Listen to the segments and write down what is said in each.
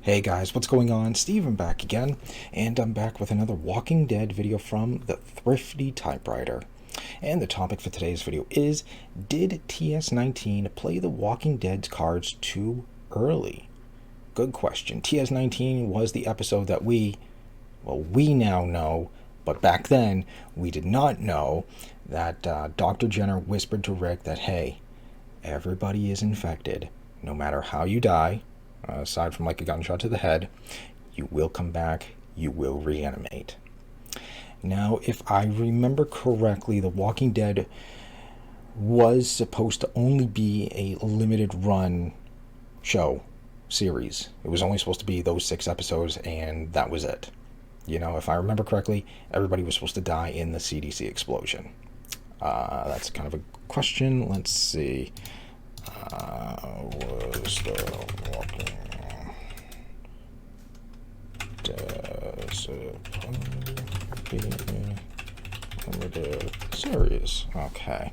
Hey guys, what's going on? Steven back again, and I'm back with another Walking Dead video from the Thrifty Typewriter. And the topic for today's video is, did TS-19 play the Walking Dead's cards too early? Good question. TS-19 was the episode that we now know, but back then we did not know that Dr. Jenner whispered to Rick that, hey, everybody is infected. No matter how you die, aside from like a gunshot to the head, you will come back, you will reanimate. Now, if I remember correctly, The Walking Dead was supposed to only be a limited run show series. It was only supposed to be those 6 episodes, and that was it. You know, if I remember correctly, everybody was supposed to die in the CDC explosion. That's kind of a question. Let's see. Was the Walking Dead limited series? Okay.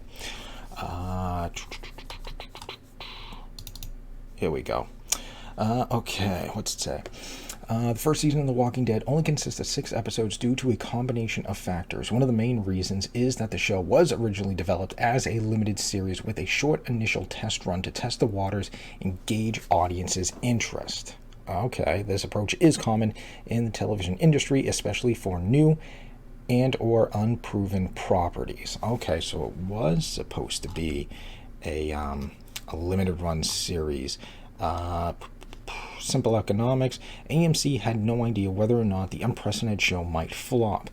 Here we go. Okay, what's it say? The first season of The Walking Dead only consists of 6 episodes due to a combination of factors. One of the main reasons is that the show was originally developed as a limited series with a short initial test run to test the waters and gauge audiences' interest. Okay, this approach is common in the television industry, especially for new and or unproven properties. Okay, so it was supposed to be a limited run series. Simple economics. AMC had no idea whether or not the unprecedented show might flop.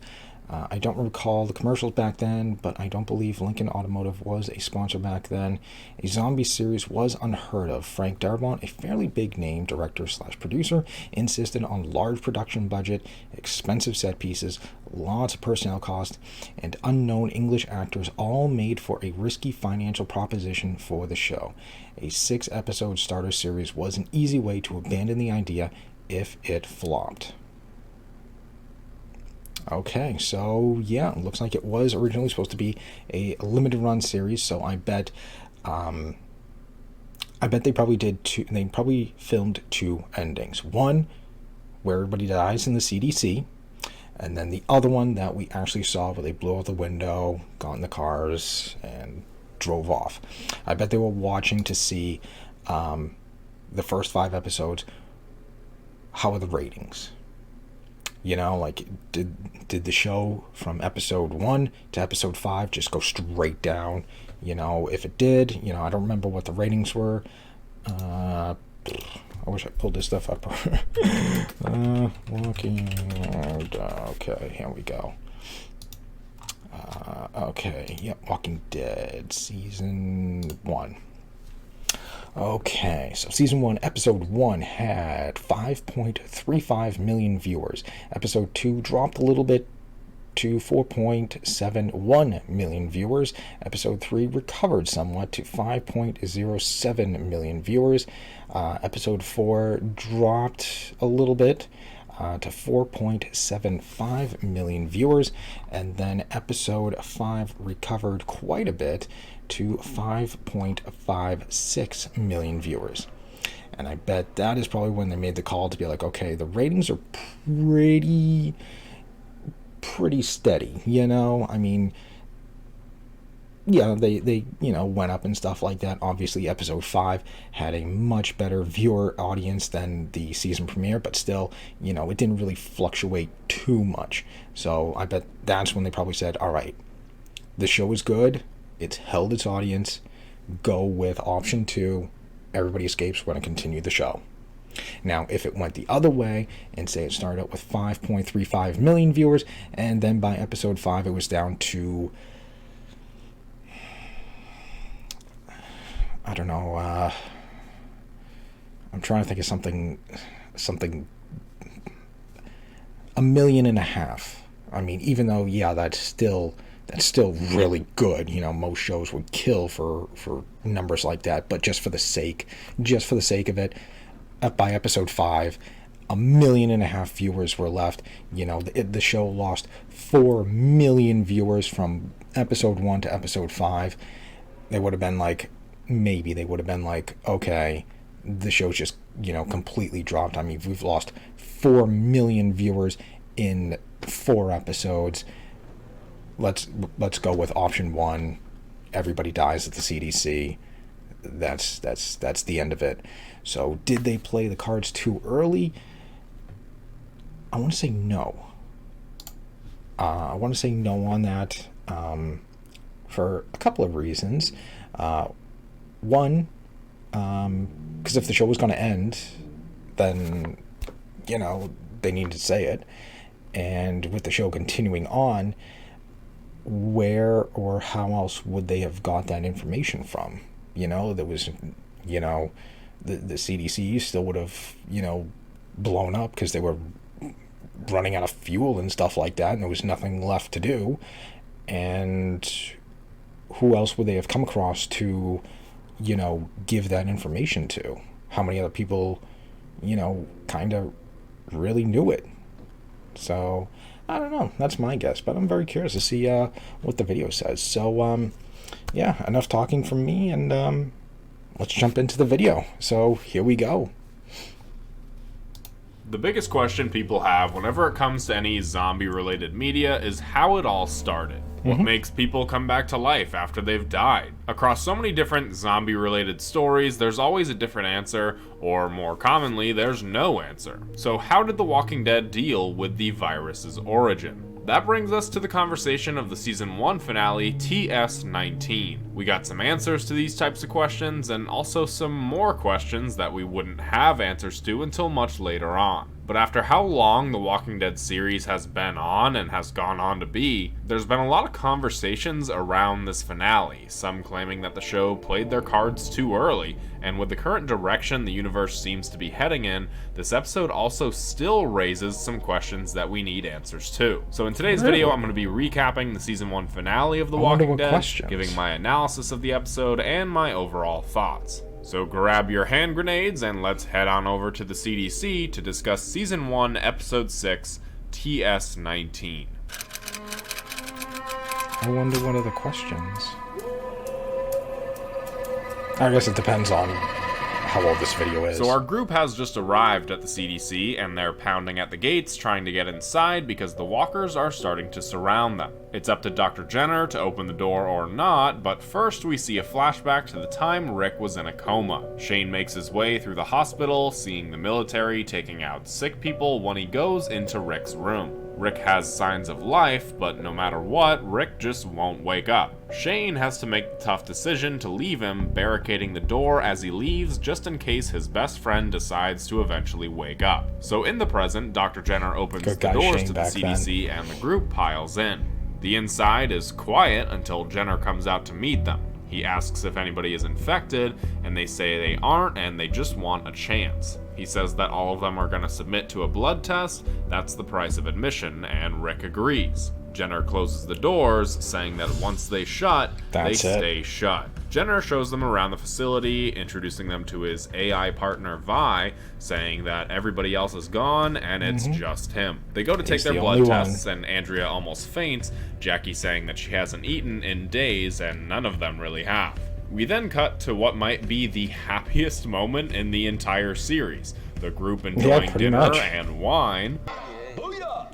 I don't recall the commercials back then, but I don't believe Lincoln Automotive was a sponsor back then. A zombie series was unheard of. Frank Darabont, a fairly big name director/producer, insisted on large production budget, expensive set pieces, lots of personnel costs, and unknown English actors, all made for a risky financial proposition for the show. A 6-episode starter series was an easy way to abandon the idea if it flopped. Okay, so yeah, it looks like it was originally supposed to be a limited run series. So I bet they probably did two. They probably filmed 2 endings. One where everybody dies in the CDC, and then the other one that we actually saw where they blew out the window, got in the cars, and drove off. I bet they were watching to see the first 5 episodes. How are the ratings? You know, like, did the show from episode 1 to episode 5 just go straight down? You know, if it did, you know, I don't remember what the ratings were. I wish I pulled this stuff up. Okay, here we go. Okay, yep, Walking Dead, season 1. Okay, so season 1, episode 1 had 5.35 million viewers. Episode 2 dropped a little bit to 4.71 million viewers. Episode 3 recovered somewhat to 5.07 million viewers. Episode 4 dropped a little bit to 4.75 million viewers, and then episode 5 recovered quite a bit to 5.56 million viewers. And I bet that is probably when they made the call to be like, okay, the ratings are pretty steady, you know? I mean, yeah, they went up and stuff like that. Obviously, episode 5 had a much better viewer audience than the season premiere, but still, you know, it didn't really fluctuate too much. So I bet that's when they probably said, all right, the show is good, it's held its audience, go with option 2, everybody escapes, we're going to continue the show. Now, if it went the other way, and say it started out with 5.35 million viewers, and then by episode 5 it was down to, I don't know, I'm trying to think of something, 1.5 million. I mean, even though, yeah, that's still really good. You know, most shows would kill for numbers like that, but just for the sake of it, by episode 5, 1.5 million viewers were left. You know, the show lost 4 million viewers from episode 1 to episode 5. They would have been like, okay, the show's just, completely dropped. I mean, we've lost 4 million viewers in 4 episodes. Let's go with option 1. Everybody dies at the CDC. That's the end of it. So did they play the cards too early? I want to say no. I want to say no on that, for a couple of reasons. One, because if the show was going to end, then, they need to say it. And with the show continuing on, where or how else would they have got that information from? There was, the CDC still would have, blown up because they were running out of fuel and stuff like that, and there was nothing left to do. And who else would they have come across to, give that information to? How many other people, kind of really knew it? So, I don't know. That's my guess, but I'm very curious to see what the video says. So, yeah, enough talking from me, and let's jump into the video. So, here we go. The biggest question people have whenever it comes to any zombie-related media is how it all started. What makes people come back to life after they've died? Across so many different zombie-related stories, there's always a different answer, or more commonly, there's no answer. So how did The Walking Dead deal with the virus's origin? That brings us to the conversation of the Season 1 finale, TS-19. We got some answers to these types of questions, and also some more questions that we wouldn't have answers to until much later on. But after how long the Walking Dead series has been on and has gone on to be, there's been a lot of conversations around this finale, some claiming that the show played their cards too early, and with the current direction the universe seems to be heading in, this episode also still raises some questions that we need answers to. So in today's video, I'm going to be recapping the Season 1 finale of The Walking Dead, giving my analysis of the episode and my overall thoughts. So grab your hand grenades and let's head on over to the CDC to discuss Season 1, Episode 6, TS-19. I wonder what are the questions. I guess it depends on how old this video is. So our group has just arrived at the CDC, and they're pounding at the gates trying to get inside because the walkers are starting to surround them. It's up to Dr. Jenner to open the door or not, but first we see a flashback to the time Rick was in a coma. Shane makes his way through the hospital, seeing the military taking out sick people when he goes into Rick's room. Rick has signs of life, but no matter what, Rick just won't wake up. Shane has to make the tough decision to leave him, barricading the door as he leaves just in case his best friend decides to eventually wake up. So in the present, Dr. Jenner opens the doors to the CDC and the group piles in. The inside is quiet until Jenner comes out to meet them. He asks if anybody is infected, and they say they aren't and they just want a chance. He says that all of them are going to submit to a blood test. That's the price of admission, and Rick agrees. Jenner closes the doors, saying that once they shut, they stay shut. Jenner shows them around the facility, introducing them to his AI partner Vi, saying that everybody else is gone and it's just him. They go to take their blood tests, and Andrea almost faints, Jackie saying that she hasn't eaten in days, and none of them really have. We then cut to what might be the happiest moment in the entire series. The group enjoying dinner and wine.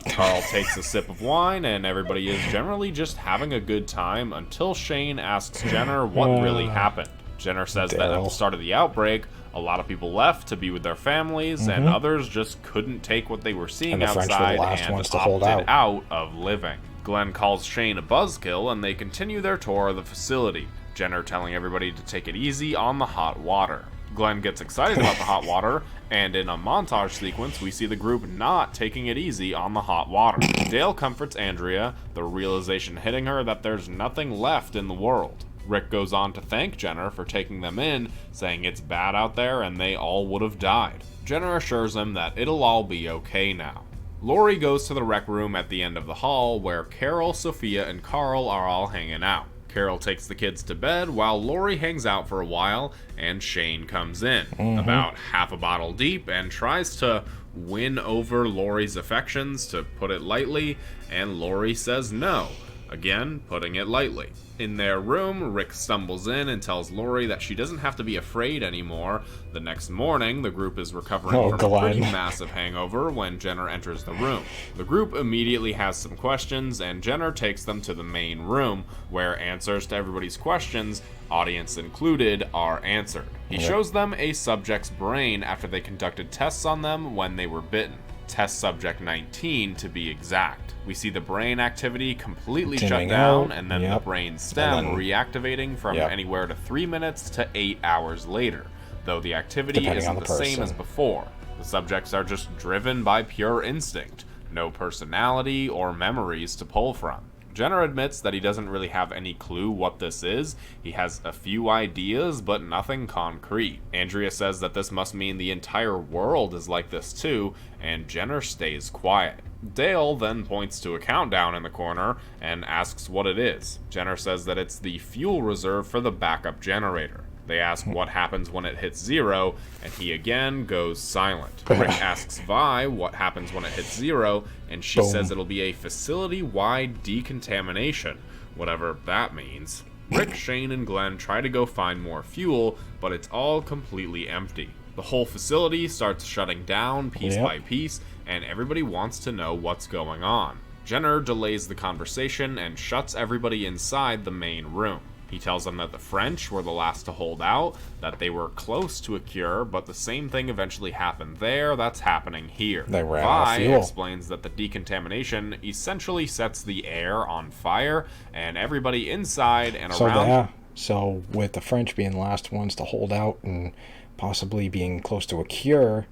Carl takes a sip of wine, and everybody is generally just having a good time until Shane asks Jenner what really happened. Jenner says that at the start of the outbreak, a lot of people left to be with their families, and others just couldn't take what they were seeing outside and opted out of living. Glenn calls Shane a buzzkill, and they continue their tour of the facility. Jenner telling everybody to take it easy on the hot water. Glenn gets excited about the hot water, and in a montage sequence, we see the group not taking it easy on the hot water. Dale comforts Andrea, the realization hitting her that there's nothing left in the world. Rick goes on to thank Jenner for taking them in, saying it's bad out there and they all would have died. Jenner assures him that it'll all be okay now. Lori goes to the rec room at the end of the hall, where Carol, Sophia, and Carl are all hanging out. Carol takes the kids to bed while Lori hangs out for a while, and Shane comes in, about half a bottle deep, and tries to win over Lori's affections, to put it lightly, and Lori says no. Again, putting it lightly. In their room, Rick stumbles in and tells Lori that she doesn't have to be afraid anymore. The next morning, the group is recovering from a pretty massive hangover when Jenner enters the room. The group immediately has some questions, and Jenner takes them to the main room, where answers to everybody's questions, audience included, are answered. He shows them a subject's brain after they conducted tests on them when they were bitten. Test subject 19 to be exact. We see the brain activity completely shut down, and then the brain stem reactivating from anywhere to 3 minutes to 8 hours later, though the activity isn't the same as before. The subjects are just driven by pure instinct, no personality or memories to pull from. Jenner admits that he doesn't really have any clue what this is. He has a few ideas, but nothing concrete. Andrea says that this must mean the entire world is like this too, and Jenner stays quiet. Dale then points to a countdown in the corner and asks what it is. Jenner says that it's the fuel reserve for the backup generator. They ask what happens when it hits 0, and he again goes silent. Rick asks Vi what happens when it hits 0, and she says it'll be a facility-wide decontamination, whatever that means. Rick, Shane, and Glenn try to go find more fuel, but it's all completely empty. The whole facility starts shutting down piece by piece, and everybody wants to know what's going on. Jenner delays the conversation and shuts everybody inside the main room. He tells them that the French were the last to hold out, that they were close to a cure, but the same thing eventually happened there that's happening here. They ran out of fuel. Explains that the decontamination essentially sets the air on fire, and everybody inside and around... So with the French being the last ones to hold out and possibly being close to a cure,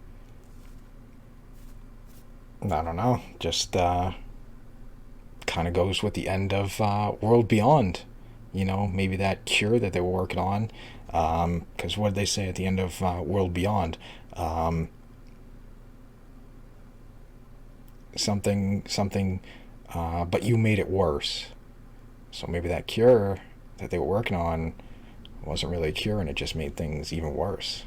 I don't know, just kind of goes with the end of World Beyond. You know, maybe that cure that they were working on, because what did they say at the end of World Beyond? Something, but you made it worse. So maybe that cure that they were working on wasn't really a cure, and it just made things even worse.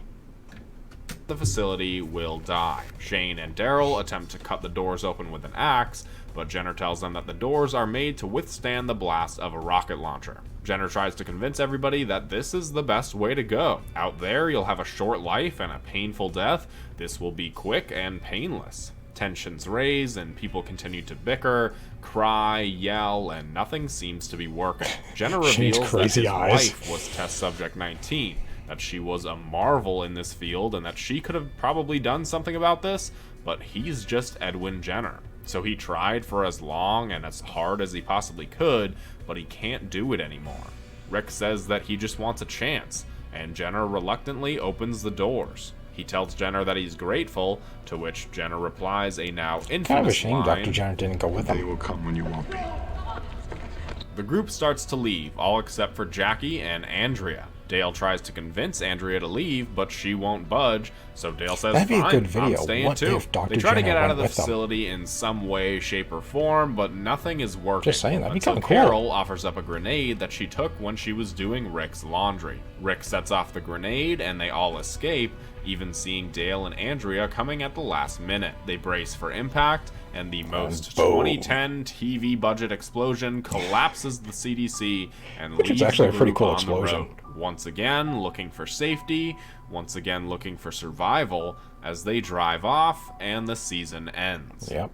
The facility will die. Shane and Daryl attempt to cut the doors open with an axe, but Jenner tells them that the doors are made to withstand the blast of a rocket launcher. Jenner tries to convince everybody that this is the best way to go. Out there, you'll have a short life and a painful death. This will be quick and painless. Tensions raise, and people continue to bicker, cry, yell, and nothing seems to be working. Jenner reveals that his wife was test subject 19, that she was a marvel in this field, and that she could have probably done something about this, but he's just Edwin Jenner. So he tried for as long and as hard as he possibly could, but he can't do it anymore. Rick says that he just wants a chance, and Jenner reluctantly opens the doors. He tells Jenner that he's grateful, to which Jenner replies a now infamous kind of a shame line, Dr. Jenner didn't go with him. They will come when you won't be. The group starts to leave, all except for Jackie and Andrea. Dale tries to convince Andrea to leave, but she won't budge, so Dale says, That'd be a fine, good video. I'm staying What too. if Dr. They try to Jenner get out of the went with them? facility in some way, shape, or form, but nothing is working. Just saying, that'd be until kinda cool. Carol offers up a grenade that she took when she was doing Rick's laundry. Rick sets off the grenade, and they all escape, even seeing Dale and Andrea coming at the last minute. They brace for impact, and the most boom. 2010 TV budget explosion collapses the CDC and Which is leaves actually the a pretty group cool on explosion. the road. Once again, looking for safety, once again looking for survival, as they drive off and the season ends. Yep.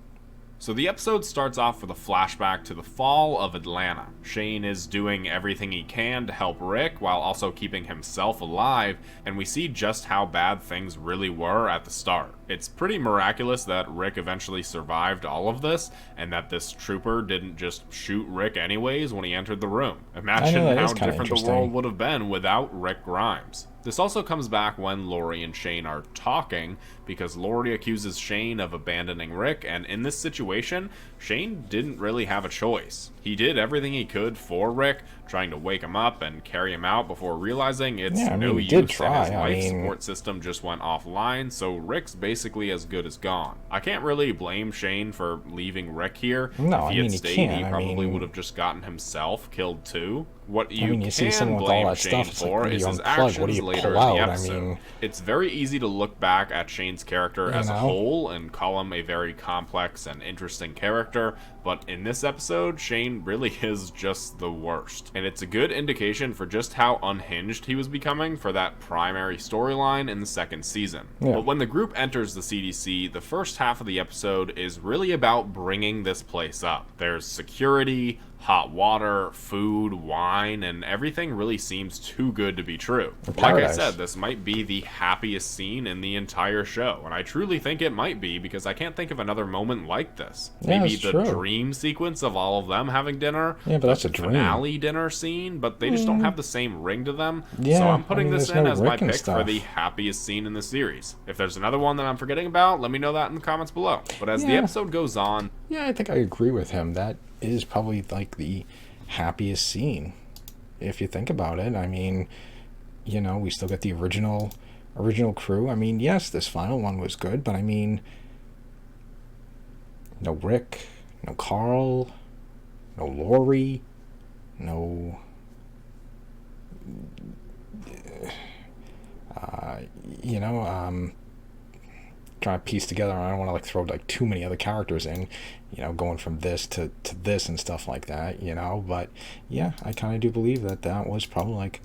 So the episode starts off with a flashback to the fall of Atlanta. Shane is doing everything he can to help Rick while also keeping himself alive, and we see just how bad things really were at the start. It's pretty miraculous that Rick eventually survived all of this, and that this trooper didn't just shoot Rick anyways when he entered the room. Imagine how different the world would have been without Rick Grimes. This also comes back when Lori and Shane are talking, because Lori accuses Shane of abandoning Rick, and in this situation, Shane didn't really have a choice. He did everything he could for Rick, trying to wake him up and carry him out before realizing it's no use, and his life support system just went offline, so Rick's basically as good as gone. I can't really blame Shane for leaving Rick here. No, if he had he stayed, can't. he probably would have just gotten himself killed too. What you mean, you see can someone with all blame that Shane stuff, it's like, for what do is you his unplug? What do actions you later pull in the out? I episode. mean, It's very easy to look back at Shane's character as a know? whole and call him a very complex and interesting character, but in this episode, Shane really is just the worst. And it's a good indication for just how unhinged he was becoming for that primary storyline in the second season. Yeah. But when the group enters the CDC, the first half of the episode is really about bringing this place up. There's security, hot water, food, wine, and everything really seems too good to be true. Like I said, this might be the happiest scene in the entire show, and I truly think it might be because I can't think of another moment like this. Yeah, Maybe that's the true. dream sequence of all of them having dinner. Yeah, but that's a the dream. finale dinner scene, but they just don't have the same ring to them. Yeah, so I'm putting this there's in no as my Rick and pick for stuff. the happiest scene in the series. If there's another one that I'm forgetting about, let me know that in the comments below. But as the Yeah. episode goes on, Yeah, I think I agree with him. That is probably like the happiest scene, if you think about it. I mean, you know, we still get the original crew. I mean, yes, this final one was good, but I mean, no Rick, no Carl, no Lori, no you know, trying to piece together. I don't want to like throw like too many other characters in, you know, going from this to this and stuff like that, you know. But yeah, I kind of do believe that that was probably like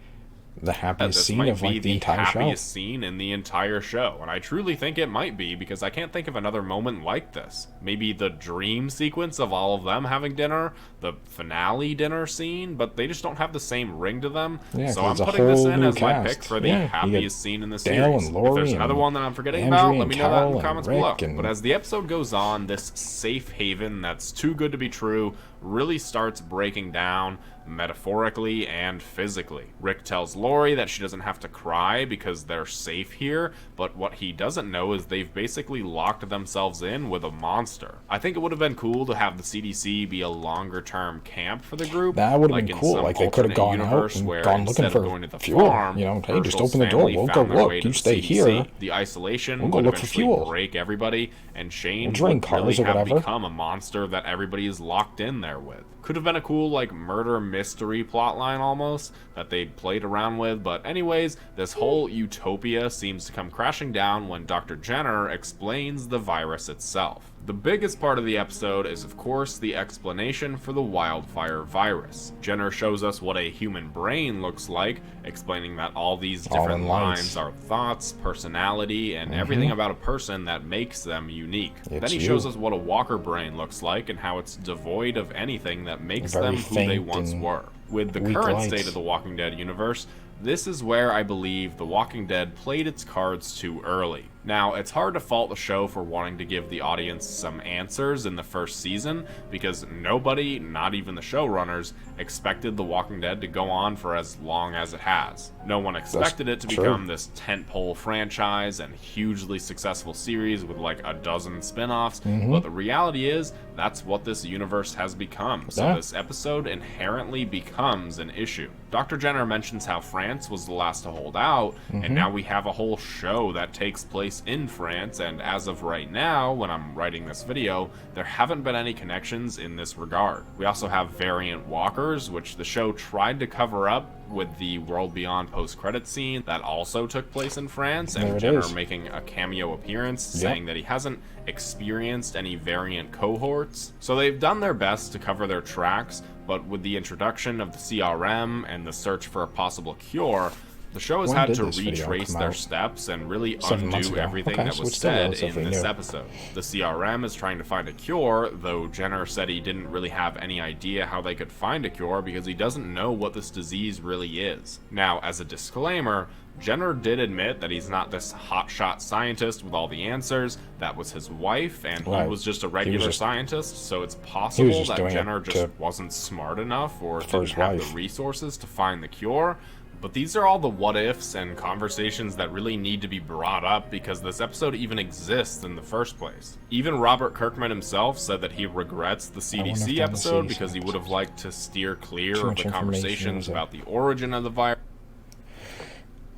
the happiest this scene might of be like the entire show. happiest scene in the entire show, and I truly think it might be because I can't think of another moment like this. Maybe the dream sequence of all of them having dinner, the finale dinner scene, but they just don't have the same ring to them. Yeah, so 'cause I'm it's a putting this whole in new as my cast. pick for the Yeah, you happiest get scene in the Dale series. and Lori If there's another and one that I'm forgetting Andrea about, and let me know that in the Cal comments and below. Rick and- But as the episode goes on, this safe haven that's too good to be true really starts breaking down metaphorically and physically. Rick tells Lori that she doesn't have to cry because they're safe here, but what he doesn't know is they've basically locked themselves in with a monster. I think it would have been cool to have the CDC be a longer term camp for the group. That would have like been in cool. some Like they could have alternate gone out universe and where gone looking instead for of going to the fuel. farm, You know, hey, just Herschel's open the door. family We'll go found their look. way to You the stay CDC. here. The isolation We'll go would look for eventually fuel. break everybody, and Shane We'll drain would really cars or have whatever. become a monster that everybody is locked in there with. Could have been a cool like murder mystery plotline almost that they'd played around with, but anyways, this whole utopia seems to come crashing down when Dr. Jenner explains the virus itself. The biggest part of the episode is, of course, the explanation for the wildfire virus. Jenner shows us what a human brain looks like, explaining that all these different in lines lights. are thoughts, personality, and everything about a person that makes them unique. Then It's he you. shows us what a walker brain looks like and how it's devoid of anything that makes Very them who they faint once and were. With the weak current lights. state of the Walking Dead universe, this is where I believe The Walking Dead played its cards too early. Now, it's hard to fault the show for wanting to give the audience some answers in the first season, because nobody, not even the showrunners, expected The Walking Dead to go on for as long as it has. No one expected it to true. become this tentpole franchise and hugely successful series with like a dozen spin-offs, but the reality is, that's what this universe has become, so Yeah. this episode inherently becomes an issue. Dr. Jenner mentions how France was the last to hold out, and now we have a whole show that takes place in France, and as of right now, when I'm writing this video, there haven't been any connections in this regard. We also have variant walkers, which the show tried to cover up with the World Beyond post-credit scene that also took place in France, There and it Jenner is. making a cameo appearance, Yep. saying that he hasn't experienced any variant cohorts. So they've done their best to cover their tracks, but with the introduction of the CRM and the search for a possible cure, the show has When had did to this video retrace come their out? steps and really 7 months undo ago. everything Okay, that so was it's still said relatively in this new. episode. The CRM is trying to find a cure, though Jenner said he didn't really have any idea how they could find a cure because he doesn't know what this disease really is. Now, as a disclaimer, Jenner did admit that he's not this hotshot scientist with all the answers. That was his wife, and he Right. was just a He was regular just- scientist, so it's possible just that doing it Jenner just to- wasn't smart enough or for didn't his have wife. the resources to find the cure. But these are all the what ifs and conversations that really need to be brought up because this episode even exists in the first place. Even Robert Kirkman himself said that he regrets the wonder if CDC that episode was because he would have liked to steer clear Too of much the information, conversations was it? about the origin of the virus.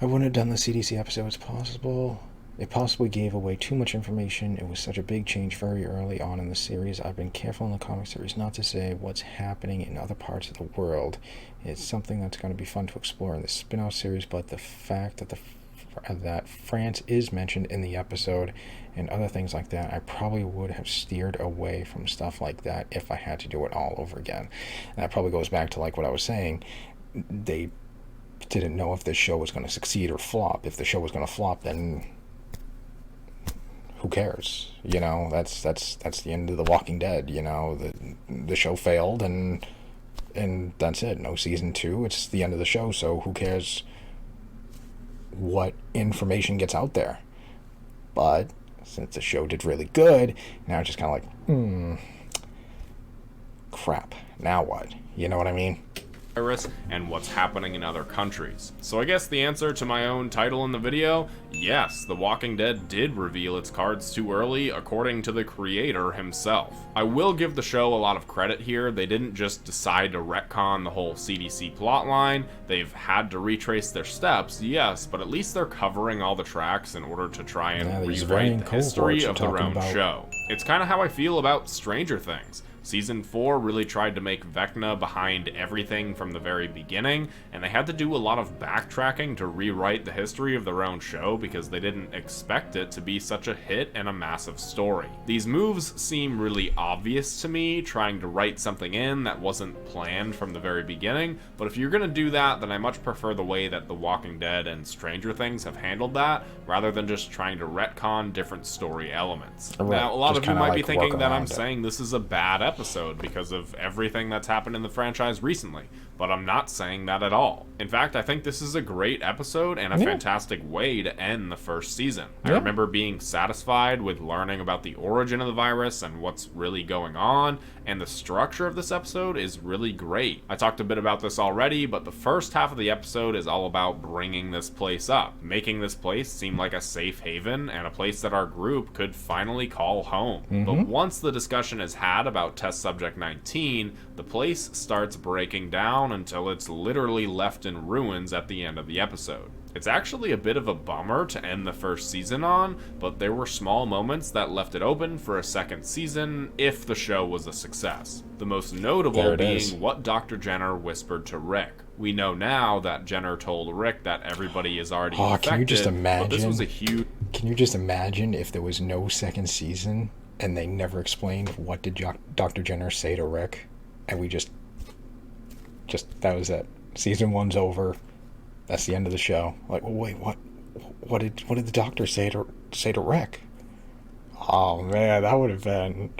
I wouldn't have done the CDC episode. It's possible. It possibly gave away too much information. It was such a big change very early on in the series. I've been careful in the comic series not to say what's happening in other parts of the world. It's something that's going to be fun to explore in the spin-off series, but the fact that that France is mentioned in the episode and other things like that, I probably would have steered away from stuff like that if I had to do it all over again. And that probably goes back to like what I was saying. They didn't know if this show was going to succeed or flop. If the show was going to flop, then who cares? You know, that's the end of The Walking Dead. You know, the show failed, and that's it. No season 2. It's the end of the show. So who cares what information gets out there? But since the show did really good, now it's just kind of like, crap. Now what? You know what I mean? Virus and what's happening in other countries. So I guess the answer to my own title in the video, yes, The Walking Dead did reveal its cards too early according to the creator himself. I will give the show a lot of credit here. They didn't just decide to retcon the whole CDC plotline. They've had to retrace their steps, yes, but at least they're covering all the tracks in order to try and rewrite the history of their own show. It's kind of how I feel about Stranger Things. Season 4 really tried to make Vecna behind everything from the very beginning, and they had to do a lot of backtracking to rewrite the history of their own show because they didn't expect it to be such a hit and a massive story. These moves seem really obvious to me, trying to write something in that wasn't planned from the very beginning, but if you're gonna do that, then I much prefer the way that The Walking Dead and Stranger Things have handled that, rather than just trying to retcon different story elements. Right. Now, a lot of you might be like thinking that I'm it. saying this is a bad episode because of everything that's happened in the franchise recently, but I'm not saying that at all. In fact, I think this is a great episode and a fantastic way to end the first season. I remember being satisfied with learning about the origin of the virus and what's really going on, and the structure of this episode is really great. I talked a bit about this already, but the first half of the episode is all about bringing this place up, making this place seem like a safe haven and a place that our group could finally call home. But once the discussion is had about Test Subject 19, the place starts breaking down until it's literally left in ruins at the end of the episode. It's actually a bit of a bummer to end the first season on, but there were small moments that left it open for a second season if the show was a success. The most notable being what Dr. Jenner whispered to Rick. We know now that Jenner told Rick that everybody is already infected, can you just imagine? But this was a huge... Can you just imagine if there was no second season and they never explained what did Dr. Jenner say to Rick, and we just that was it. Season 1's over. That's the end of the show. Like, well, wait, what did the doctor say to Rick? Oh man, that would have been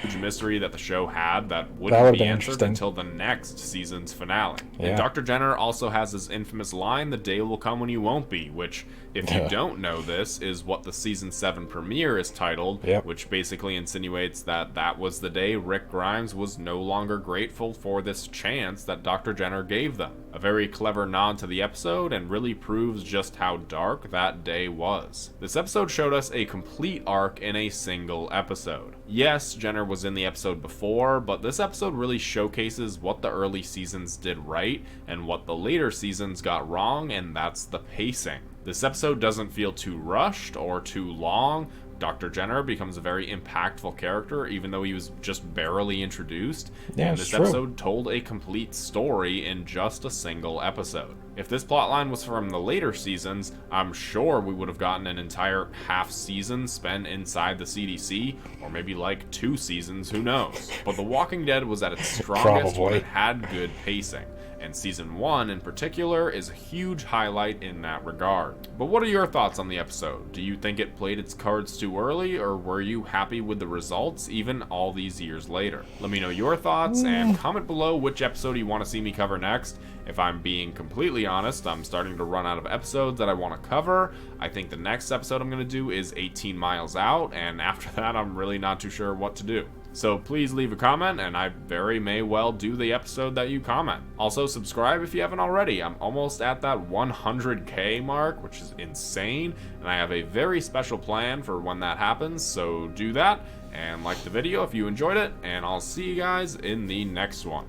huge mystery that the show had that wouldn't be answered until the next season's finale. And Dr. Jenner also has his infamous line, "The day will come when you won't be," which, if you don't know this, is what the season 7 premiere is titled, which basically insinuates that that was the day Rick Grimes was no longer grateful for this chance that Dr. Jenner gave them. A very clever nod to the episode and really proves just how dark that day was. This episode showed us a complete arc in a single episode. Yes, Jenner was in the episode before, but this episode really showcases what the early seasons did right and what the later seasons got wrong, and that's the pacing. This episode doesn't feel too rushed or too long. Dr. Jenner becomes a very impactful character, even though he was just barely introduced. And this episode told a complete story in just a single episode. If this plotline was from the later seasons, I'm sure we would have gotten an entire half season spent inside the CDC, or maybe like 2 seasons, who knows. But The Walking Dead was at its strongest when it had good pacing. And season 1 in particular is a huge highlight in that regard. But what are your thoughts on the episode? Do you think it played its cards too early, or were you happy with the results even all these years later? Let me know your thoughts and comment below which episode you want to see me cover next. If I'm being completely honest, I'm starting to run out of episodes that I want to cover. I think the next episode I'm going to do is 18 Miles Out, and after that I'm really not too sure what to do. So please leave a comment, and I very may well do the episode that you comment. Also, subscribe if you haven't already. I'm almost at that 100K mark, which is insane, and I have a very special plan for when that happens, so do that, and like the video if you enjoyed it, and I'll see you guys in the next one.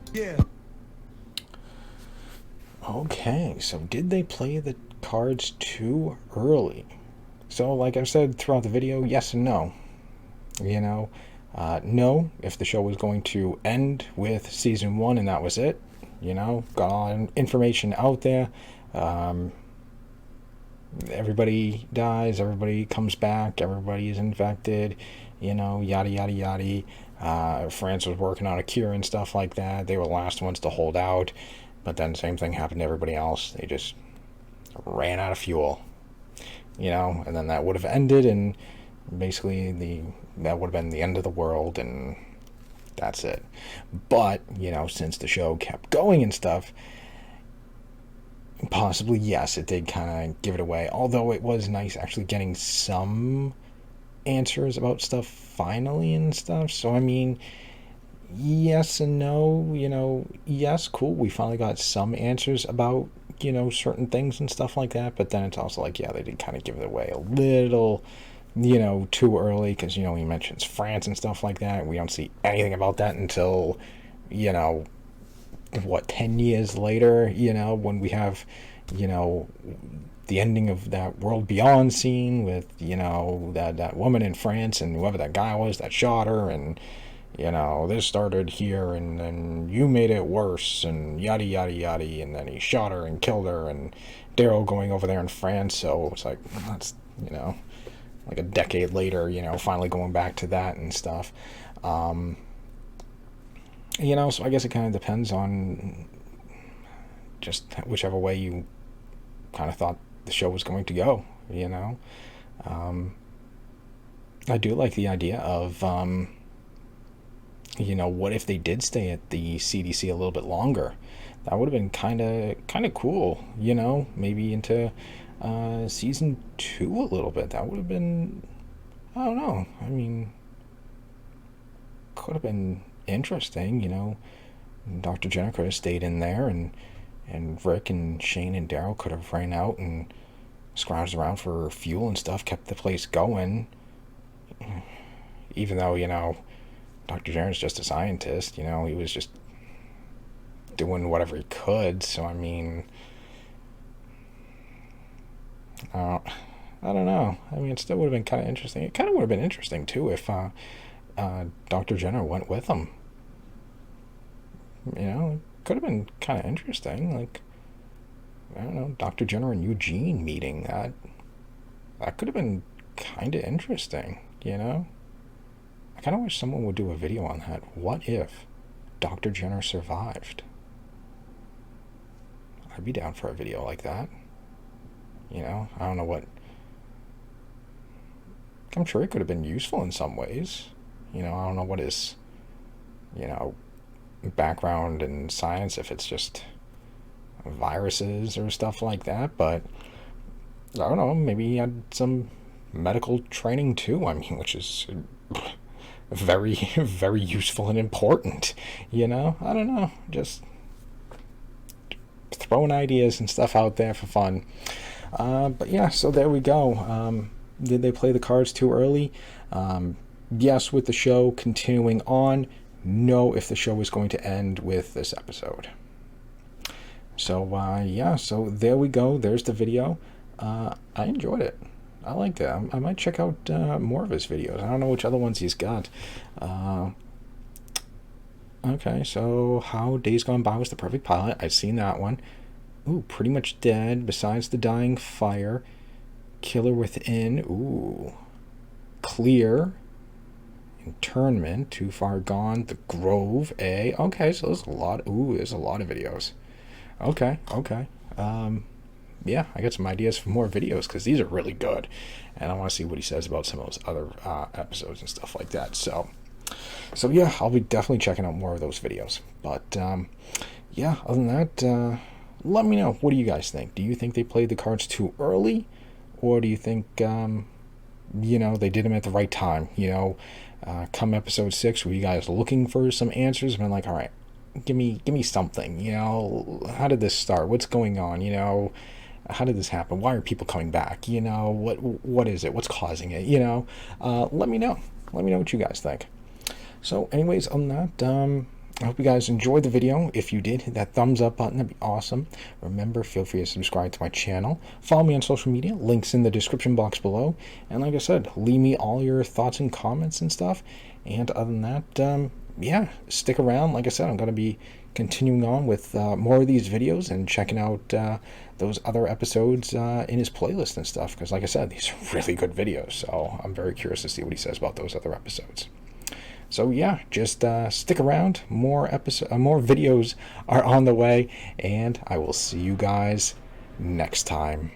Okay, so did they play the cards too early? So, like I said throughout the video, yes and no. You know, no, if the show was going to end with season one and that was it, got all information out there. Um, Everybody dies, everybody comes back, everybody is infected, yada, yada, yada. France was working on a cure and stuff like that. They were the last ones to hold out. But then same thing happened to everybody else. They just ran out of fuel, and then that would have ended, and basically that would have been the end of the world, and that's it. But, since the show kept going and stuff, possibly, yes, it did kind of give it away. Although it was nice actually getting some answers about stuff finally and stuff. So, I mean, yes and no. Yes, cool. We finally got some answers about, certain things and stuff like that. But then it's also like, yeah, they did kind of give it away a little, too early. Because, he mentions France and stuff like that. We don't see anything about that until, 10 years later, when we have, the ending of that World Beyond scene with, that woman in France and whoever that guy was that shot her, and, this started here and then you made it worse and yada, yada, yada, and then he shot her and killed her, and Daryl going over there in France, so it's like, that's, like a decade later, finally going back to that and stuff. So I guess it kind of depends on just whichever way you kind of thought the show was going to go, I do like the idea of, what if they did stay at the CDC a little bit longer? That would have been kind of cool, maybe into season 2 a little bit. That would have been, I don't know. I mean, could have been interesting. Dr. Jenner could have stayed in there, and Rick and Shane and Daryl could have ran out and scrounged around for fuel and stuff, kept the place going. Even though, Dr. Jenner's just a scientist, he was just doing whatever he could. So, I mean, I don't know. I mean, it still would have been kind of interesting. It kind of would have been interesting, too, if Dr. Jenner went with him. It could have been kind of interesting. Like, I don't know, Dr. Jenner and Eugene meeting. That could have been kind of interesting, I kind of wish someone would do a video on that. What if Dr. Jenner survived? I'd be down for a video like that. I don't know what... I'm sure it could have been useful in some ways. I don't know what his, background in science, if it's just viruses or stuff like that, but I don't know, maybe he had some medical training too, I mean, which is very, very useful and important, I don't know, just throwing ideas and stuff out there for fun. But yeah, so there we go. Did they play the cards too early? Yes, with the show continuing on. No, if the show is going to end with this episode. So, yeah, so there we go. There's the video. I enjoyed it. I liked it. I might check out more of his videos. I don't know which other ones he's got. Okay, so How Days Gone By was the perfect pilot. I've seen that one. Ooh, Pretty Much Dead, Besides the Dying Fire, Killer Within, ooh, Clear, Internment, Too Far Gone, The Grove, okay, so there's a lot, there's a lot of videos. Okay. Yeah, I got some ideas for more videos, because these are really good, and I want to see what he says about some of those other episodes and stuff like that, so yeah, I'll be definitely checking out more of those videos, but, yeah, other than that, let me know, what do you guys think? Do you think they played the cards too early, or do you think, they did them at the right time, come episode 6, were you guys looking for some answers, and been like, all right, give me something, how did this start, what's going on, how did this happen, why are people coming back, what is it, what's causing it, let me know what you guys think. So anyways, on that, I hope you guys enjoyed the video. If you did, hit that thumbs up button. That'd be awesome. Remember, feel free to subscribe to my channel. Follow me on social media. Links in the description box below. And like I said, leave me all your thoughts and comments and stuff. And other than that, yeah, stick around. Like I said, I'm going to be continuing on with more of these videos and checking out those other episodes in his playlist and stuff. Because like I said, these are really good videos. So I'm very curious to see what he says about those other episodes. So yeah, just stick around. More videos are on the way, and I will see you guys next time.